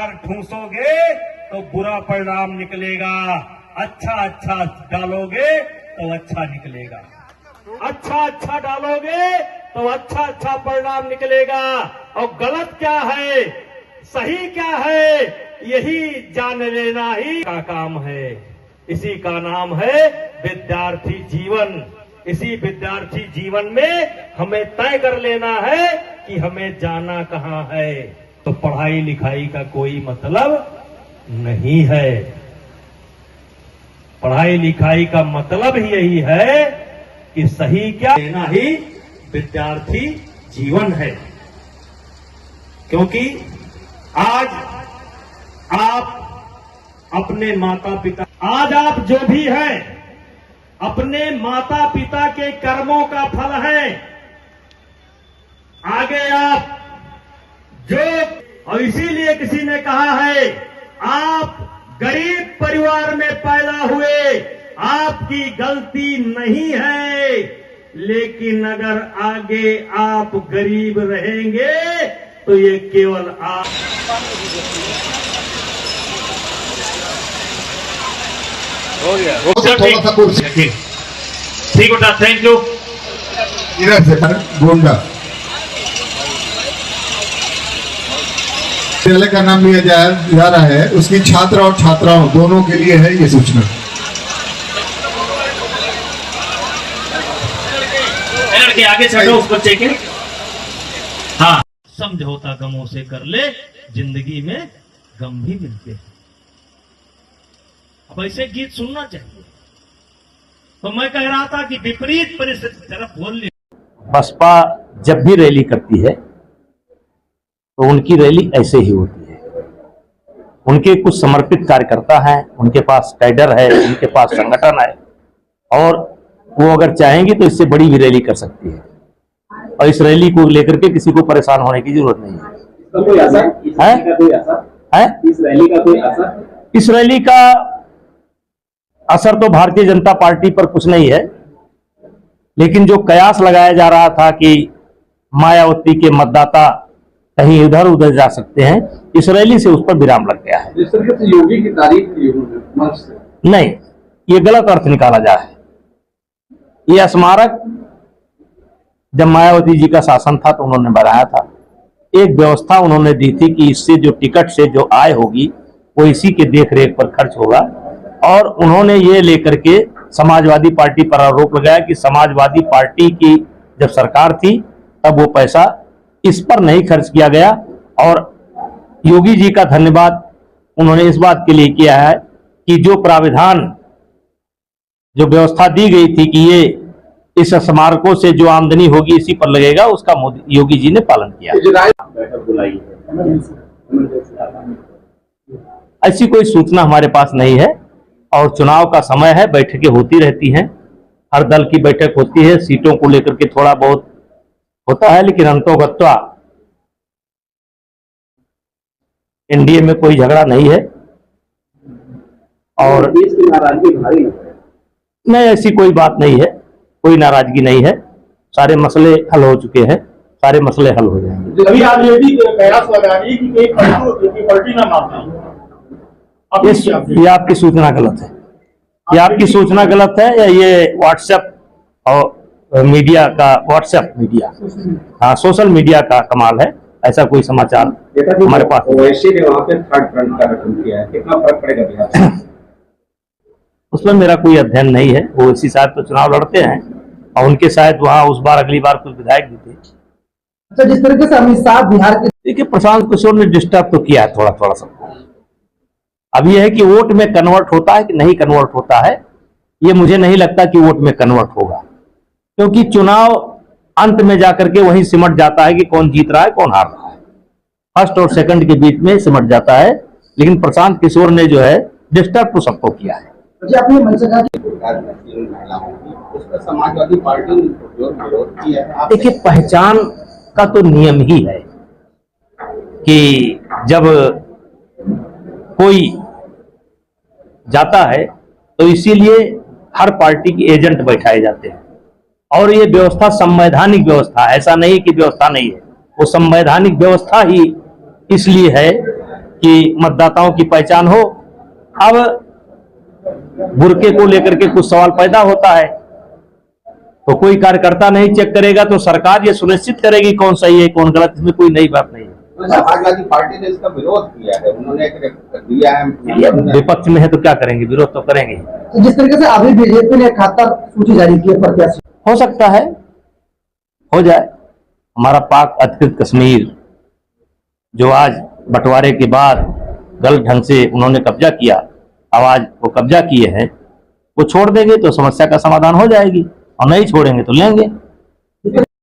बार ठूसोगे तो बुरा परिणाम निकलेगा, अच्छा अच्छा डालोगे तो अच्छा निकलेगा, अच्छा अच्छा डालोगे तो अच्छा अच्छा परिणाम निकलेगा। और गलत क्या है, सही क्या है, यही जान लेना ही का काम है। इसी का नाम है विद्यार्थी जीवन। इसी विद्यार्थी जीवन में हमें तय कर लेना है कि हमें जाना कहां है। तो पढ़ाई लिखाई का कोई मतलब नहीं है। पढ़ाई लिखाई का मतलब ही यही है कि सही क्या लेना ही विद्यार्थी जीवन है। क्योंकि आज आप अपने माता पिता, आज आप जो भी हैं अपने माता पिता के कर्मों का फल है। आगे आप जो, और इसीलिए किसी ने कहा है आप गरीब परिवार में पैदा हुए, आपकी गलती नहीं है, लेकिन अगर आगे आप गरीब रहेंगे तो ये केवल आप। हो गया थोड़ा सा कुर्सी ठीक बेटा, थैंक यू। इधर से गोंडा विद्यालय का नाम लिया जा रहा है, उसकी छात्र और छात्राओं दोनों के लिए है ये सूचना। लड़के आगे चढ़ो उस बच्चे के। हाँ, समझौता गमों से कर ले, जिंदगी में गम भी मिलते हैं। अब ऐसे गीत सुनना चाहिए। तो मैं कह रहा था कि विपरीत परिस्थिति की तरफ बोल ले। बसपा जब भी रैली करती है तो उनकी रैली ऐसे ही होती है। उनके कुछ समर्पित कार्यकर्ता हैं, उनके पास कैडर है, उनके पास संगठन है, और वो अगर चाहेंगी तो इससे बड़ी भी रैली कर सकती है। और इस रैली को लेकर के किसी को परेशान होने की जरूरत नहीं है। कोई असर है इस रैली का कोई असर? इस रैली का असर तो भारतीय जनता पार्टी पर कुछ नहीं है, लेकिन जो कयास लगाया जा रहा था कि मायावती के मतदाता कहीं इधर उधर जा सकते हैं, इस रैली से उस पर विराम लग गया है। जिस तरीके से योगी की तारीफ की मंच से, नहीं, ये गलत अर्थ निकाला जा है। ये स्मारक जब मायावती जी का शासन था तो उन्होंने बनाया था। एक व्यवस्था उन्होंने दी थी कि इससे जो टिकट से जो आय होगी वो इसी के देख रेख पर खर्च होगा। और उन्होंने ये लेकर के समाजवादी पार्टी पर आरोप लगाया कि समाजवादी पार्टी की जब सरकार थी तब वो पैसा इस पर नहीं खर्च किया गया। और योगी जी का धन्यवाद उन्होंने इस बात के लिए किया है कि जो प्राविधान, जो व्यवस्था दी गई थी कि ये इस स्मारकों से जो आमदनी होगी इसी पर लगेगा, उसका योगी जी ने पालन किया। ऐसी कोई सूचना हमारे पास नहीं है, और चुनाव का समय है, बैठकें होती रहती हैं, हर दल की बैठक होती है, सीटों को लेकर के थोड़ा बहुत होता है, लेकिन अंतोगत्वा एनडीए में कोई झगड़ा नहीं है। और देश की नाराजगी भारी है। नहीं, ऐसी कोई बात नहीं है, कोई नाराजगी नहीं है, सारे मसले हल हो चुके हैं, सारे मसले हल हो जाएंगे। अभी आप ये भी प्रयास लगा रही कि कोई पार्टी ना माने। ये आपकी सूचना गलत है, ये आपकी सूचना गलत है, या ये व्हाट्सएप और मीडिया का, व्हाट्सएप मीडिया, हाँ, सोशल मीडिया का कमाल है। ऐसा कोई समाचार हमारे पास वैसे ने वहाँ पे थर्ड फ्रंट का गठन किया है, कितना फर्क पड़ेगा बिहार? उसमें मेरा कोई अध्ययन नहीं है। वो इसी शायद तो चुनाव लड़ते हैं, और उनके शायद वहाँ उस बार अगली बार कुछ विधायक भी थे। अच्छा, जिस तरीके से अमित शाह बिहार के, देखिए, प्रशांत किशोर ने डिस्टर्ब तो किया है थोड़ा थोड़ा सबको। अब यह है कि वोट में कन्वर्ट होता है कि नहीं कन्वर्ट होता है, ये मुझे नहीं लगता कि वोट में कन्वर्ट होगा, क्योंकि चुनाव अंत में जाकर के वहीं सिमट जाता है कि कौन जीत रहा है कौन हार रहा है, फर्स्ट और सेकंड के बीच में सिमट जाता है। लेकिन प्रशांत किशोर ने जो है डिस्टर्ब तो सबको किया है। समाजवादी पार्टी ने विरोध किया है। देखिए, पहचान का तो नियम ही है कि जब कोई जाता है तो इसीलिए हर पार्टी के एजेंट बैठाए जाते हैं, और ये व्यवस्था संवैधानिक व्यवस्था, ऐसा नहीं कि व्यवस्था नहीं है, वो संवैधानिक व्यवस्था ही इसलिए है कि मतदाताओं की पहचान हो। अब बुरके को लेकर के कुछ सवाल पैदा होता है, तो कोई कार्यकर्ता नहीं चेक करेगा तो सरकार ये सुनिश्चित करेगी कौन सही है कौन गलत। इसमें कोई नई बात नहीं है। समाजवादी पार्टी ने इसका विरोध किया है, उन्होंने एक दिया है। विपक्ष में है तो क्या करेंगे, विरोध तो करेंगे। तो जिस तरीके से अभी बीजेपी ने 71 सूची जारी की है प्रत्याशी, हो सकता है हो जाए। हमारा पाक अधिकृत कश्मीर जो आज बंटवारे के बाद गलत ढंग से उन्होंने कब्जा किया, अब आज वो कब्जा किए हैं, वो छोड़ देंगे तो समस्या का समाधान हो जाएगी, और नहीं छोड़ेंगे तो लेंगे।